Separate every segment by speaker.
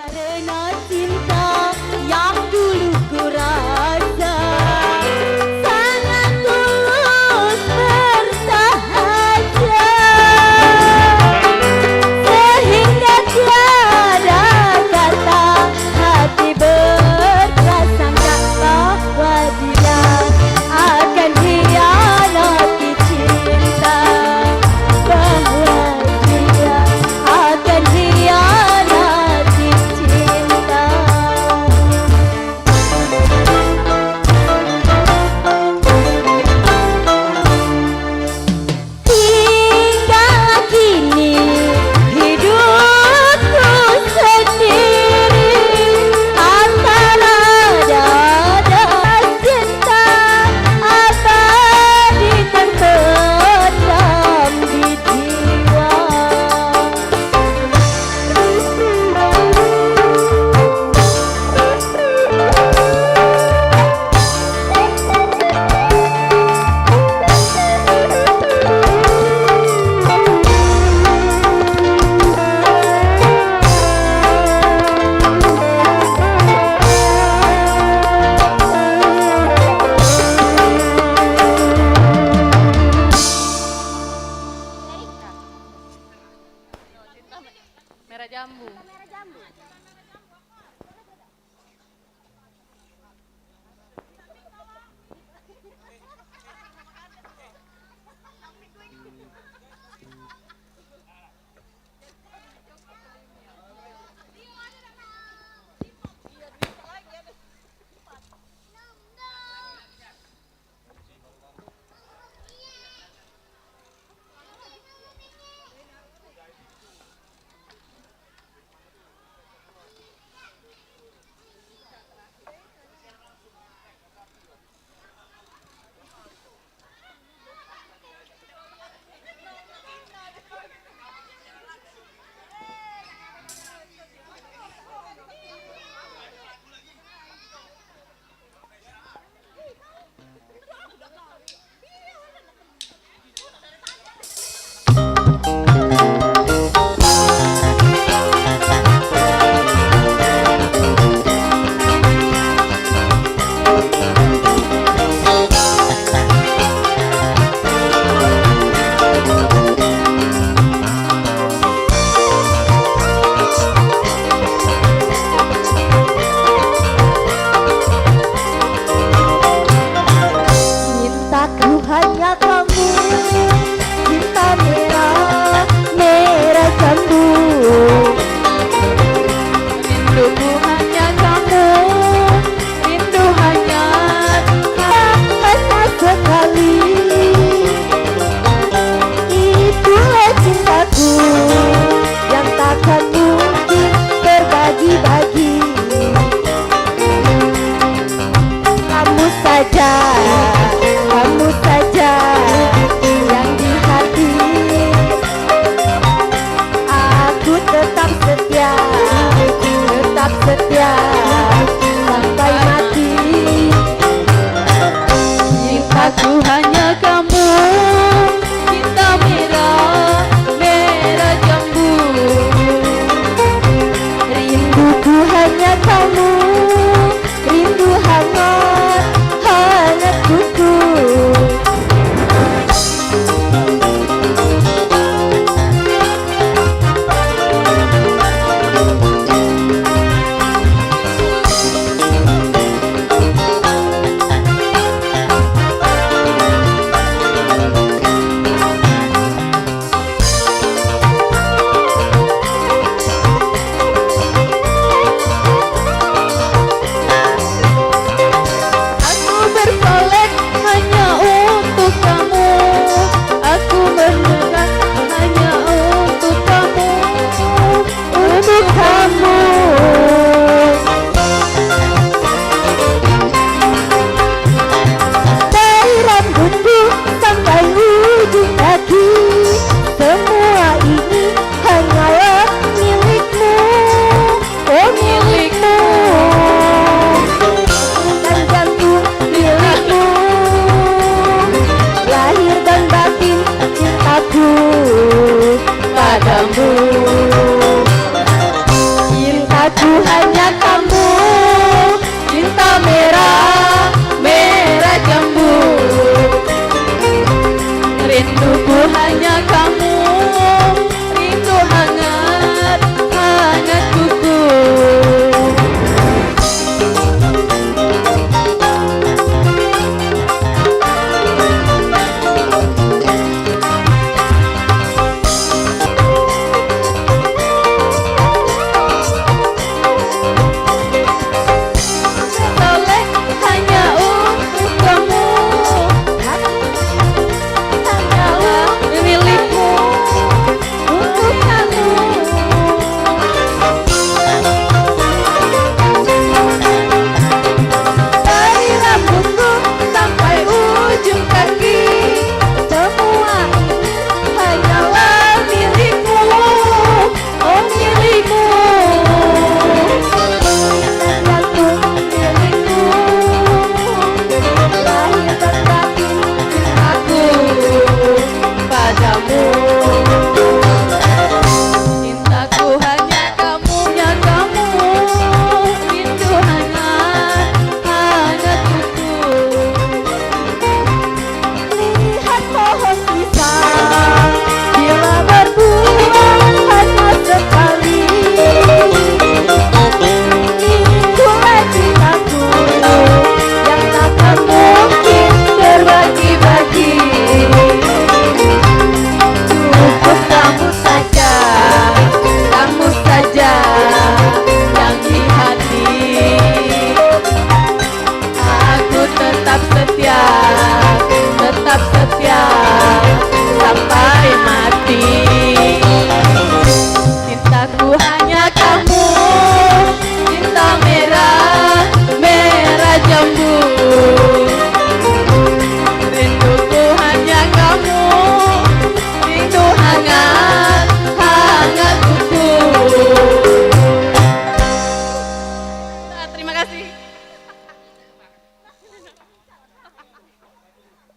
Speaker 1: Karena cinta yang dulu ku rasa sangat tulus bersahaja, sehingga tiada kata hati berprasangka bahwa dia akan hianati cinta, bahwa dia akan hianati cinta. Hingga kini hidupku sendiri antara dada cinta abadi terpendam di jiwa.
Speaker 2: Merah jambu.
Speaker 1: hanya kamu, cinta merah, merah jambu. Rinduku hanya kamu, rindu hangat, hangat kuku.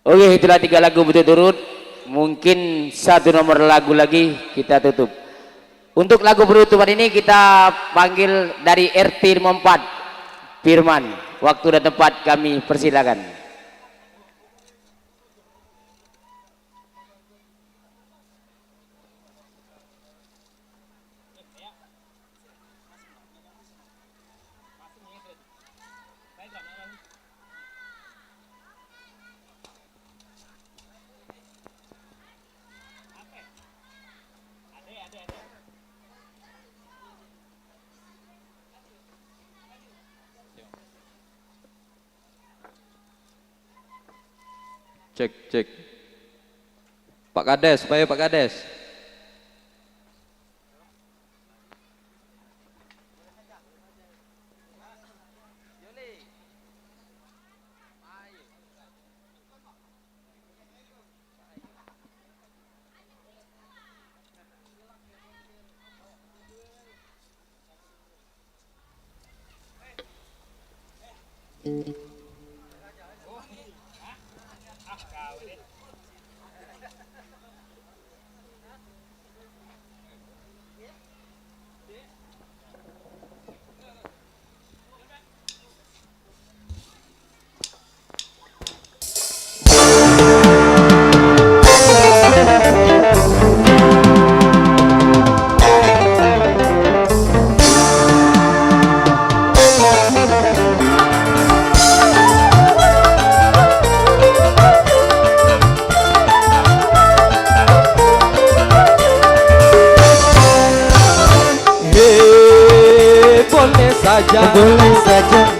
Speaker 2: Oke, itulah 3 lagu berturut-turut. Mungkin 1 nomor lagu lagi kita tutup. Untuk lagu penutupan ini kita panggil dari RT 54 Firman. Waktu dan tempat kami persilakan.
Speaker 3: Cek, cek. Pak Kades, supaya Pak Kades.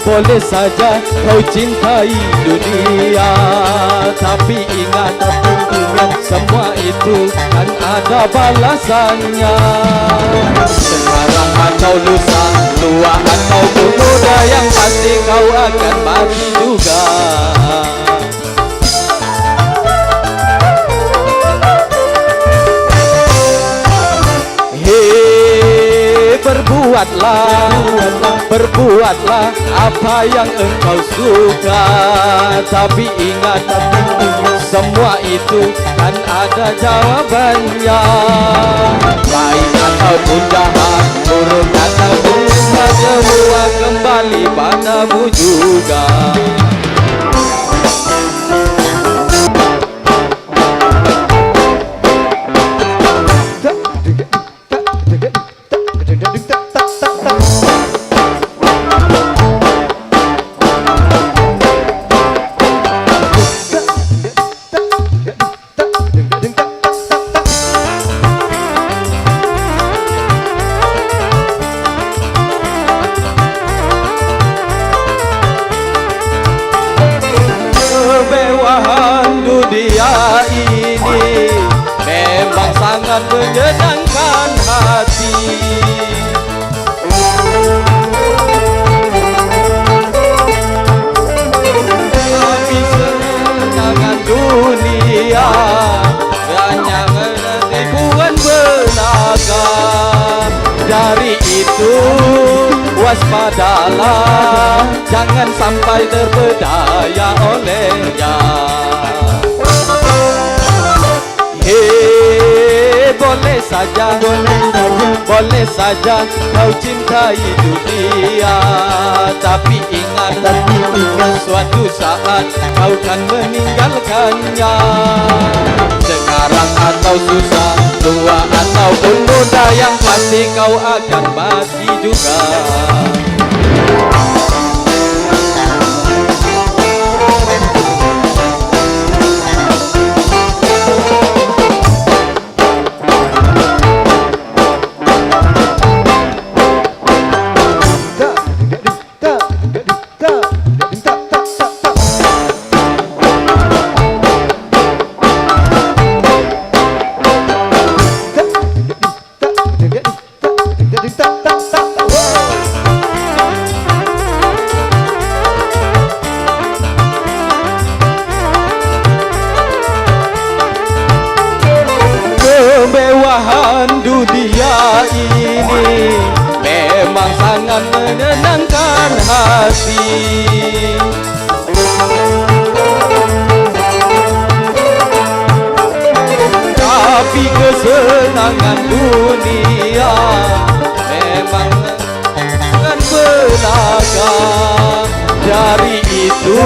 Speaker 3: Boleh saja kau cintai dunia, tapi ingat semua itu kan ada balasannya. Sekarang atau lusa, tua atau muda, yang pasti kau akan mati juga. Berbuatlah apa yang engkau suka, tapi ingat semua itu kan ada jawabannya. Baik ataupun jahat, buruk ataupun baik, dan menyenangkan hati. Habis senangan dunia hanya tipuan belaka. Dari itu waspadalah, jangan sampai terpedaya olehnya. Boleh saja kau cintai dunia, tapi ingat suatu saat kau kan meninggalkannya. Sekarang atau susah, tua ataupun muda, yang pasti kau akan mati juga. Kemewahan dunia ini memang sangat menenangkan hati. Tapi kesenangan dunia memang sangat belaka. Dari itu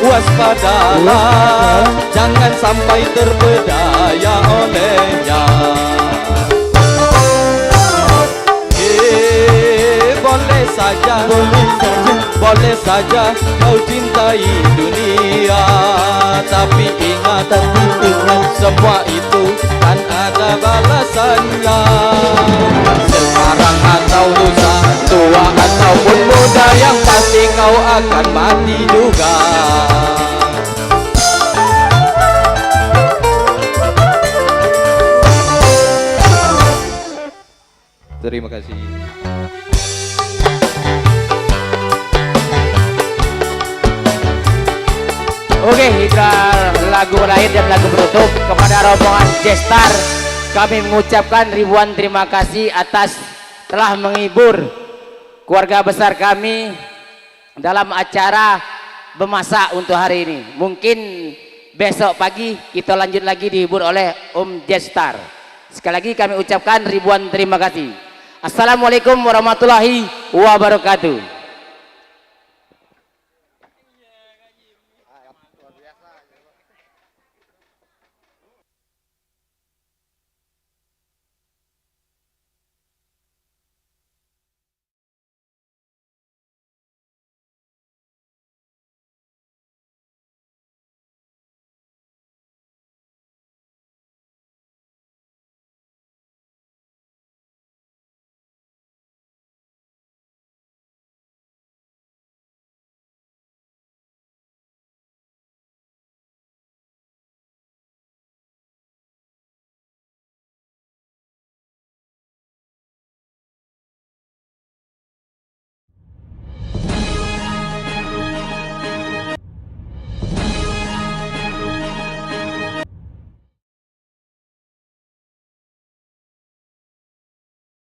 Speaker 3: waspadalah, jangan sampai terpedaya olehnya. Boleh saja kau cintai dunia, tapi ingat semua itu kan ada balasannya. Sekarang atau lusa, tua ataupun muda, yang pasti kau akan mati juga. Terima kasih.
Speaker 2: Oke, hingga lagu terakhir dan lagu penutup kepada rombongan J-Star, kami mengucapkan ribuan terima kasih atas telah menghibur keluarga besar kami dalam acara memasak untuk hari ini. Mungkin besok pagi kita lanjut lagi dihibur oleh Om J-Star. Sekali lagi kami ucapkan ribuan terima kasih. Assalamualaikum warahmatullahi wabarakatuh.